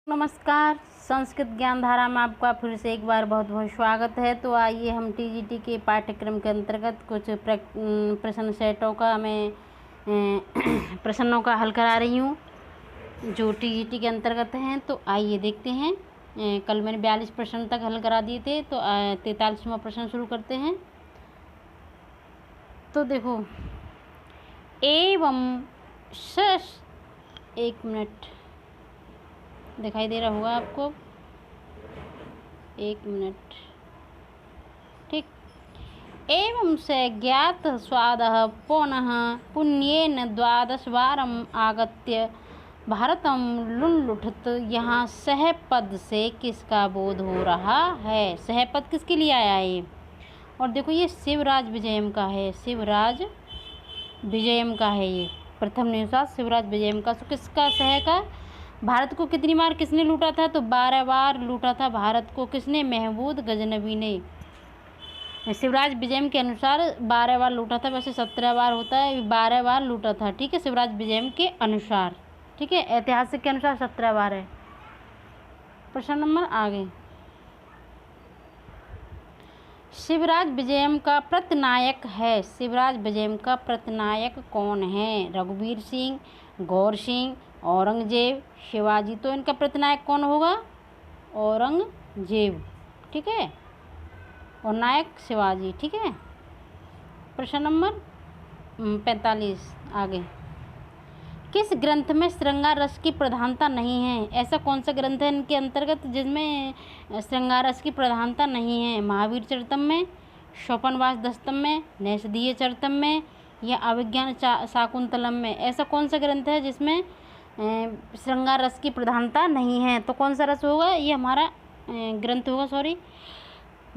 नमस्कार। संस्कृत ज्ञान धारा में आपका फिर से एक बार बहुत बहुत स्वागत है। तो आइए हम टीजीटी के पाठ्यक्रम के अंतर्गत कुछ प्रश्न सेटों का मैं प्रश्नों का हल करा रही हूँ जो टीजीटी के अंतर्गत हैं। तो आइए देखते हैं। कल मैंने 42 प्रश्न तक हल करा दिए थे, तो 43वां प्रश्न शुरू करते हैं। तो देखो, एवं एक मिनट दिखाई दे रहा होगा आपको, एक मिनट, ठीक। एवं से ज्ञात स्वादः पुनः पुण्येन 12 वारम आगत्य भारतम लुण्ठित। यहाँ सह पद से किसका बोध हो रहा है? सह पद किसके लिए आया है? और देखो, ये शिवराज विजयम का है, शिवराज विजयम का है। ये प्रथम निवास शिवराज विजयम का। तो किसका? सह का। भारत को कितनी बार किसने लूटा था? तो 12 बार लूटा था भारत को। किसने? महमूद गजनवी ने। शिवराज विजयम के अनुसार 12 बार लूटा था, वैसे 17 बार होता है, 12 बार लूटा था, ठीक है, शिवराज विजयम के अनुसार, ठीक है। ऐतिहासिक के अनुसार 17 बार है। प्रश्न नंबर आगे। शिवराज विजयम का प्रतिनायक है, शिवराज विजयम का प्रतिनायक कौन है? रघुवीर सिंह, गौर सिंह, औरंगजेब, शिवाजी। तो इनका प्रतिनायक कौन होगा? औरंगजेब, ठीक है, और नायक शिवाजी, ठीक है। प्रश्न नंबर 45 आगे। किस ग्रंथ में श्रृंगार रस की प्रधानता नहीं है? ऐसा कौन सा ग्रंथ है इनके अंतर्गत जिसमें श्रृंगार रस की प्रधानता नहीं है? महावीर चरितम में, शोपनवास दस्तम में, नैषधीय चरितम में, या अभिज्ञान शाकुंतलम में? ऐसा कौन सा ग्रंथ है जिसमें श्रृंगार रस की प्रधानता नहीं है? तो कौन सा रस होगा? ये हमारा ग्रंथ होगा,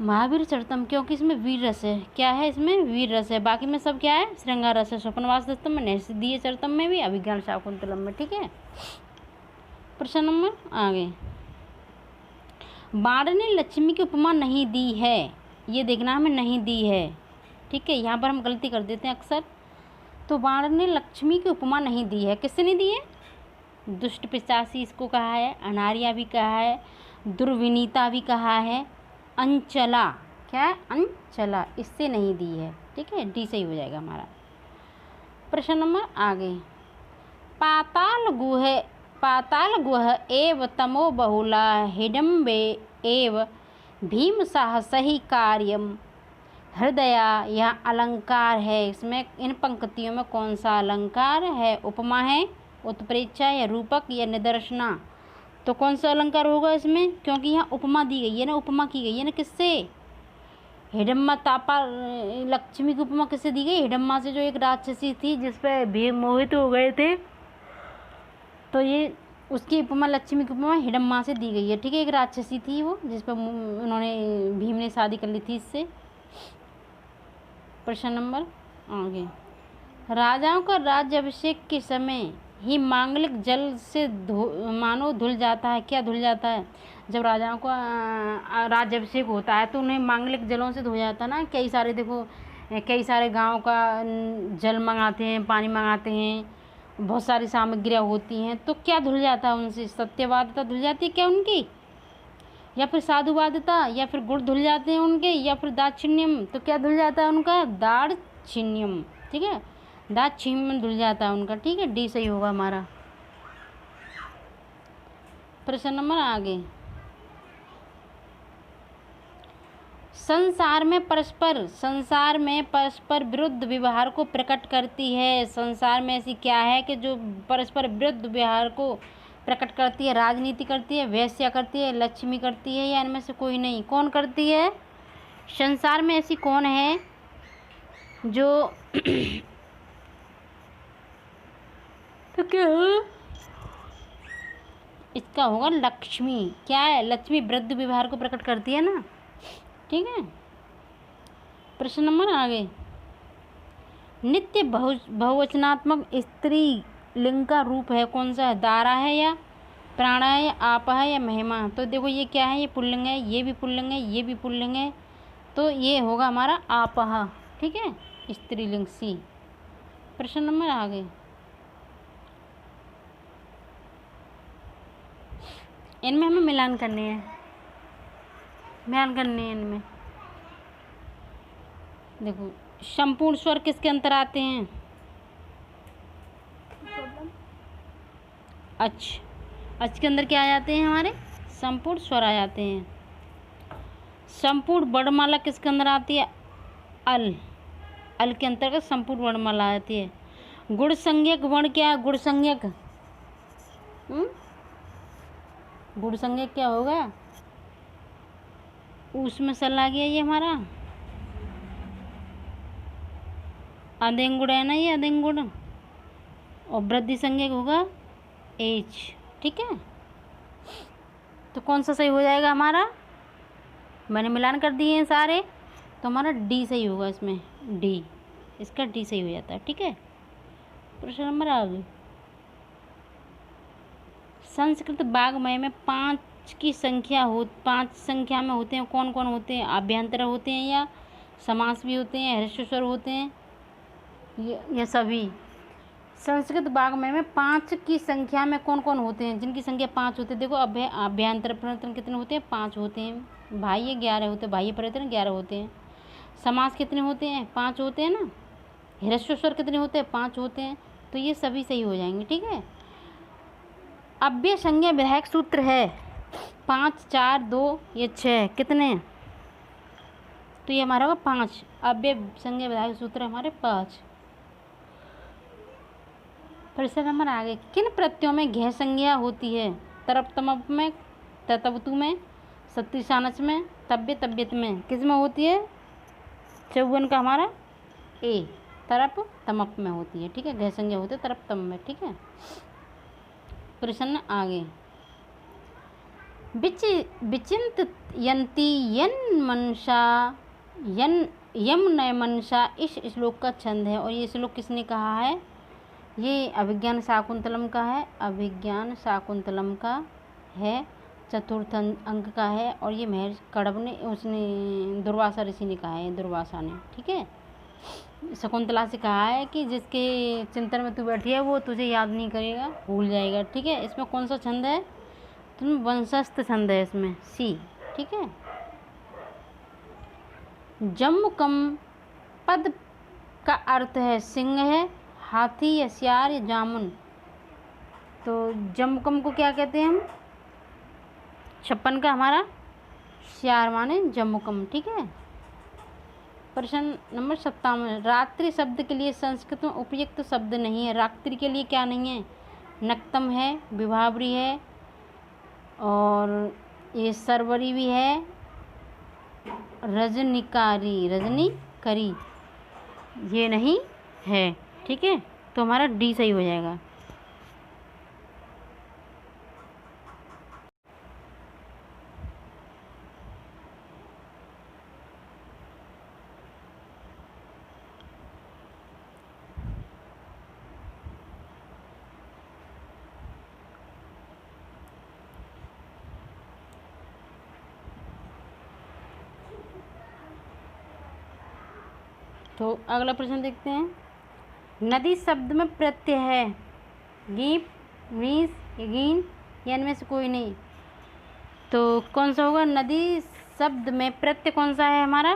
महावीर चरितम, क्योंकि इसमें वीर रस है। क्या है? इसमें वीर रस है। बाकी में सब क्या है? श्रृंगार रस है। स्वप्नवास दस्तम में, नैषधीय चरितम में भी, अभिज्ञान शाकुंतलम में, ठीक है। प्रश्न नंबर आगे। बाण ने लक्ष्मी की उपमा नहीं दी है, ये देखना हमें, नहीं दी है, ठीक है। यहाँ पर हम गलती कर देते हैं अक्सर। तो बाण ने लक्ष्मी की उपमा नहीं दी है, किससे नहीं दी है? दुष्ट पिशाची इसको कहा है, अनार्या भी कहा है, दुर्विनीता भी कहा है, अंचला, क्या है? अंचला, इससे नहीं दी है, ठीक है। डी सही हो जाएगा हमारा। प्रश्न नंबर आगे। पाताल गुह एव तमो बहुला हिडम्बे एव भीम साहसही कार्यम हृदया, यह अलंकार है। इसमें इन पंक्तियों में कौन सा अलंकार है? उपमा है, उत्प्रेक्षा, या रूपक, या निदर्शना? तो कौन सा अलंकार होगा इसमें? क्योंकि यहाँ उपमा दी गई है ना, उपमा की गई है ना, किससे? हिडम्बा तापा लक्ष्मी की उपमा किससे दी गई? हिडम्बा से, जो एक राक्षसी थी जिस पे भीम मोहित हो गए थे, तो ये उसकी उपमा, लक्ष्मी की उपमा हिडम्बा से दी गई है, ठीक है। एक राक्षसी थी वो, जिस पर उन्होंने, भीम ने शादी कर ली थी इससे। प्रश्न नंबर आगे। राजाओं का राज्याभिषेक के समय ही मांगलिक जल से मानो धुल जाता है। क्या धुल जाता है? जब राजाओं का राज्याभिषेक होता है तो उन्हें मांगलिक जलों से धो जाता है ना। कई सारे, देखो, कई सारे गांव का जल मंगाते हैं, पानी मंगाते हैं, बहुत सारी सामग्रियाँ होती हैं, तो क्या धुल जाता है उनसे? सत्यवादिता धुल जाती है क्या उनकी? या फिर साधुवादिता, या फिर गुण धुल जाते हैं उनके, या फिर दाक्षिण्यम? तो क्या धुल जाता है उनका? दाक्षिण्यम, ठीक है, दाक्षिण्यम धुल जाता है उनका, ठीक है। डी सही होगा हमारा। प्रश्न नंबर आगे। संसार में परस्पर विरुद्ध व्यवहार को प्रकट करती है। संसार में ऐसी क्या है कि जो परस्पर विरुद्ध व्यवहार को प्रकट करती है? राजनीति करती है, वेश्या करती है, लक्ष्मी करती है, या इनमें से कोई नहीं? कौन करती है? संसार में ऐसी कौन है जो तो क्या है? इसका होगा लक्ष्मी। क्या है? लक्ष्मी वृद्ध व्यवहार को प्रकट करती है ना, ठीक है। प्रश्न नंबर आगे। नित्य बहुवचनात्मक स्त्री लिंग का रूप है, कौन सा है? दारा है, या प्राणा है, या आप है, या महिमा? तो देखो, ये क्या है? ये पुल्लिंग है, ये भी पुल्लिंग है, ये भी पुल्लिंग है, तो ये होगा हमारा आपह, ठीक है, स्त्रीलिंग सी। प्रश्न नंबर आगे। इनमें हमें मिलान करने हैं, मिलान करने हैं इनमें। देखो संपूर्ण स्वर किसके अंतर आते हैं? अच के अंदर क्या आ जाते हैं हमारे? संपूर्ण स्वर आ जाते हैं। संपूर्ण वर्णमाला किसके अंदर आती है? अल के अंतर्गत संपूर्ण वर्णमाला आती है। गुण संज्ञक वर्ण क्या है? गुण संज्ञक गुण संज्ञक क्या होगा? उसमें सल आ गया ये हमारा अदेंग गुण है ना, ये अदेंग गुण। और वृद्धि संज्ञक होगा एच। ठीक है, तो कौन सा सही हो जाएगा हमारा? मैंने मिलान कर दिए हैं सारे, तो हमारा डी सही होगा इसमें, डी, इसका डी सही हो जाता है। ठीक है, प्रश्न नंबर आगे। संस्कृत वाग्मय में 5 की संख्या 5 संख्या में होते हैं, कौन कौन होते हैं? आभ्यंतर होते हैं या समास भी होते हैं, ह्रस्व स्वर होते हैं, ये सभी। संस्कृत वाग्मय में 5 की संख्या में कौन कौन होते हैं? जिनकी संख्या 5 होती है। देखो अभ्यंतर परिवर्तन कितने होते हैं? 5 होते हैं। बाह्य 11 होते हैं, बाह्य परिवर्तन 11 होते हैं। समास कितने होते हैं? 5 होते हैं ना। ह्रस्व स्वर कितने होते हैं? 5 होते हैं। तो ये सभी सही हो जाएंगे। ठीक है, अव्यय संज्ञा विधायक सूत्र है 5, 4, 2, ये 6, कितने? तो ये हमारा होगा 5। अव्यय संज्ञा विधायक सूत्र हमारे 5। प्रश्न नंबर आगे। किन प्रत्ययों में घय संज्ञा होती है? तरप तमप में, ततवतु में, सत्ती सानस में, तव्य तव्यत में। किस में होती है? 54 का हमारा ए, तरप तमप में होती है। ठीक है, घय संज्ञा होती है तरप तम में। ठीक है, प्रश्न आगे। विचिंत यंती यन मनसा यम नय मनसा इस श्लोक का छंद है। और ये श्लोक किसने कहा है? ये अभिज्ञान शाकुंतलम का है, अभिज्ञान शाकुंतलम का है, चतुर्थ अंक का है। और ये महर्षि कड़व ने, उसने दुर्वासा ऋषि ने कहा है, दुर्वासा ने। ठीक है, शकुंतला से कहा है कि जिसके चिंतन में तू बैठी है वो तुझे याद नहीं करेगा, भूल जाएगा। ठीक है, इसमें कौन सा छंद है? तुम वंशस्थ छंद है इसमें, सी। ठीक है, जम्मुकम पद का अर्थ है सिंह है, हाथी या सियार या जामुन। तो जम्मुकम को क्या कहते हैं हम? 56 का हमारा सियार माने जम्मुकम। ठीक है, प्रश्न नंबर 57। रात्रि शब्द के लिए संस्कृत में उपयुक्त शब्द नहीं है। रात्रि के लिए क्या नहीं है? नक्तम है, विभावरी है, और ये सरवरी भी है, रजनीकरी ये नहीं है। ठीक है, तो हमारा डी सही हो जाएगा। तो अगला प्रश्न देखते हैं। नदी शब्द में प्रत्यय है गीप, मीस, यगीन, या इनमें से कोई नहीं। तो कौन सा होगा? नदी शब्द में प्रत्यय कौन सा है हमारा?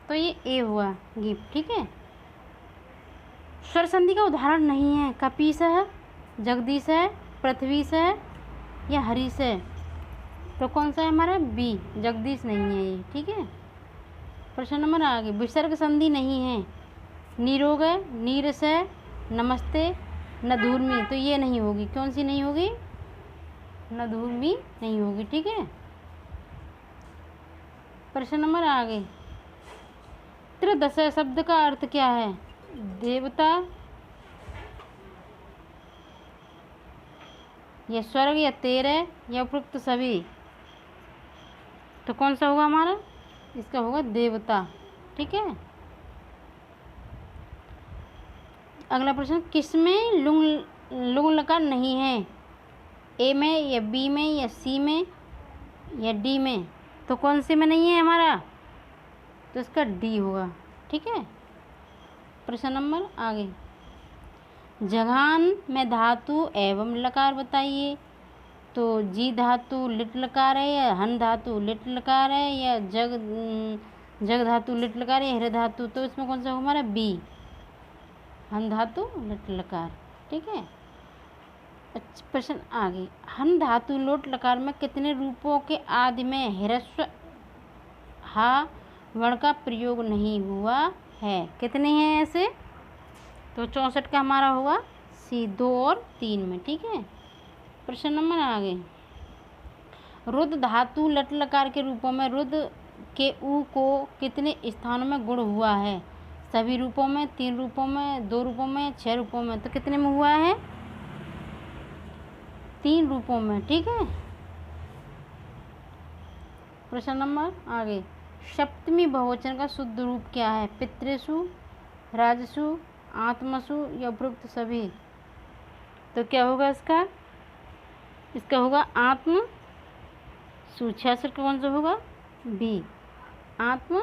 तो ये ए हुआ, गीप। ठीक है, स्वर संधि का उदाहरण नहीं है। कपीस है, जगदीश है, पृथ्वी से या हरीश है। तो कौन सा है हमारा? बी, जगदीश नहीं है ये। ठीक है, प्रश्न नंबर आगे। विसर्ग संधि नहीं है। निरोग है, नीरस है, नमस्ते, नधूर्मी। तो ये नहीं होगी। कौन सी नहीं होगी? नधूर्मी नहीं होगी। ठीक है, प्रश्न नंबर आगे। त्रिदश शब्द का अर्थ क्या है? देवता या स्वर्ग या तेरह या उपयुक्त सभी। तो कौन सा होगा हमारा? इसका होगा देवता। ठीक है, अगला प्रश्न। किसमें लुंग लकार नहीं है? ए में या बी में या सी में या डी में। तो कौन से में नहीं है हमारा? तो इसका डी होगा। ठीक है, प्रश्न नंबर आगे। जघान में धातु एवं लकार बताइए। तो जी धातु लिट लकार है या हन धातु लिट लकार है या जग धातु लिट लकार है, हृ धातु, तो इसमें कौन सा होगा हमारा बी, हन धातु लिट लकार। ठीक है। अच्छा प्रश्न आगे, हन धातु लोट लकार में कितने रूपों के आदि में ह्रस्व हा वर्ण का प्रयोग नहीं हुआ है? कितने हैं ऐसे? तो 64 का हमारा होगा सी, 2 और 3 में। ठीक है। प्रश्न नंबर आगे, रुद्र धातु लट लकार के रूपों में रुद्र के ऊ को कितने स्थानों में गुण हुआ है? सभी रूपों में, 3 रूपों में, 2 रूपों में, 6 रूपों में। तो कितने में हुआ है? 3 रूपों में। ठीक है। प्रश्न नंबर आगे, सप्तमी बहुवचन का शुद्ध रूप क्या है? पितृसु, राजसु, आत्मसु या उपरोक्त सभी? तो क्या होगा इसका? इसका होगा आत्म सु। 66 का कौन सा होगा? बी, आत्म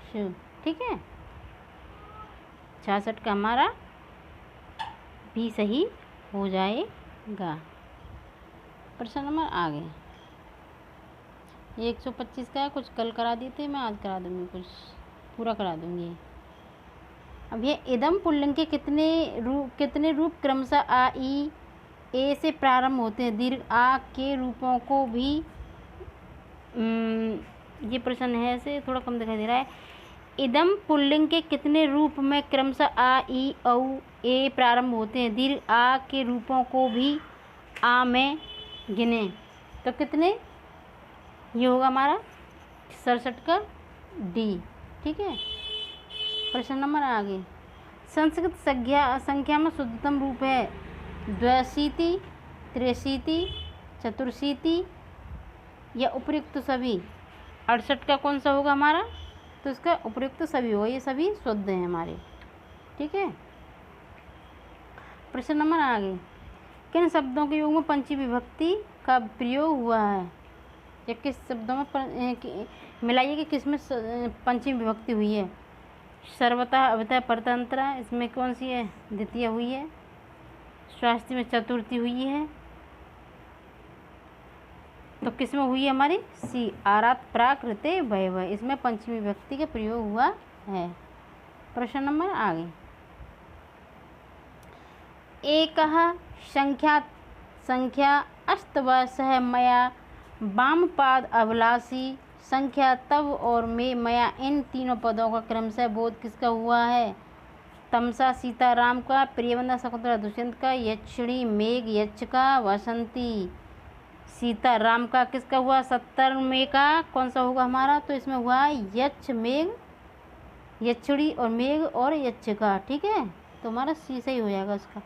सु। ठीक है। 66 का हमारा भी सही हो जाएगा। प्रश्न नंबर आगे, 125 का है, कुछ कल करा दिए थे, मैं आज करा दूंगी, कुछ पूरा करा दूंगी। अब ये इदम पुल्लिंग के कितने रूप क्रमशः आ ई ए से प्रारंभ होते हैं? दीर्घ आ के रूपों को भी ये प्रश्न है से थोड़ा कम दिखाई दे रहा है। इदम पुल्लिंग के कितने रूप में क्रमशः आ ई औ ए प्रारंभ होते हैं? दीर्घ आ के रूपों को भी आ में गिने। तो कितने? ये होगा हमारा 67 का डी। ठीक है। प्रश्न नंबर आगे, संस्कृत संख्या में शुद्धतम रूप है द्व्यशीति, त्रिशीति, चतुर्शीति या उपयुक्त सभी? 68 का कौन सा होगा हमारा? तो इसका उपयुक्त सभी होगा, ये सभी शुद्ध हैं हमारे। ठीक है। प्रश्न नंबर आगे, किन शब्दों के योग में पंचमी विभक्ति का प्रयोग हुआ है? या किस शब्दों में मिलाइए कि किस में पंचमी विभक्ति हुई है? सर्वतः, अवतः, परतंत्र, इसमें कौन सी है? द्वितीय हुई है। स्वास्थ्य में चतुर्थी हुई है। तो किस में हुई है हमारी? सी, आरात प्राकृते वैभव, इसमें पंचमी विभक्ति का प्रयोग हुआ है। प्रश्न नंबर आगे, एकः संख्या अष्टवशः मया वामपाद अभिलाषी संख्या तब और में मया, इन तीनों पदों का क्रमशः बोध किसका हुआ है? तमसा सीताराम का, प्रियवंदा शकुंतला दुष्यंत का, यक्षिणी मेघ यक्ष का, वसंती सीताराम का। किसका हुआ? 70 में का कौन सा होगा हमारा? तो इसमें हुआ यक्ष मेघ यक्षिणी और मेघ और यक्ष का। ठीक है। तो हमारा सी सही हो जाएगा इसका।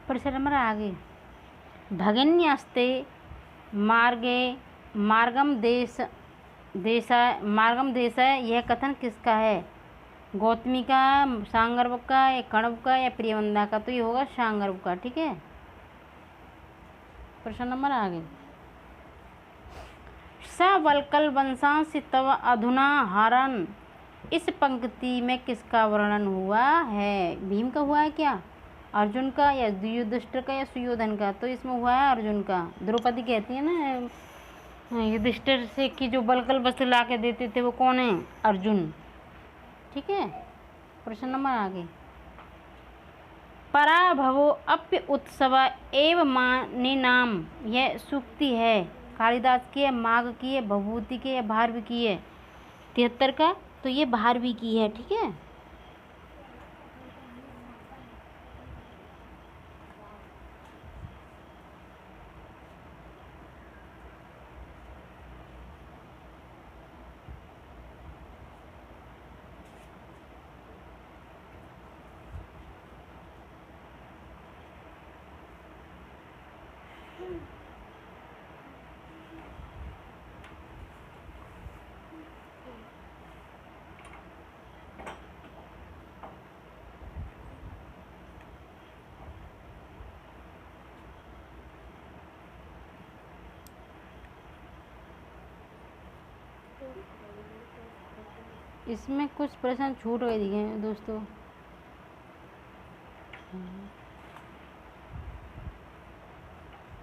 प्रश्न नंबर आगे, भगिन्यस्ते मार्गम देश यह कथन किसका है? गौतमी का, सांगर्व का, या कण्व का, या प्रियवंदा का? तो ये होगा सांगर्व का। ठीक है। प्रश्न नंबर आगे, स वल्कल वंशांसि तव अधुना हरन, इस पंक्ति में किसका वर्णन हुआ है? भीम का हुआ है क्या? अर्जुन का, या युधिष्ठिर का, या सुयोधन का? तो इसमें हुआ है अर्जुन का। द्रौपदी कहती है ना युधिष्ठिर से कि जो बलकल वस्त्र ला के देते थे वो कौन है? अर्जुन। ठीक है। प्रश्न नंबर आगे, पराभवो अप्य उत्सव एव माने नाम, यह सूक्ति है कालिदास की है, माघ की है, भभूति की है, भारवी की है? 73 का। तो ये भारवी की है। ठीक है। इसमें कुछ प्रश्न छूट गए दिखे हैं दोस्तों।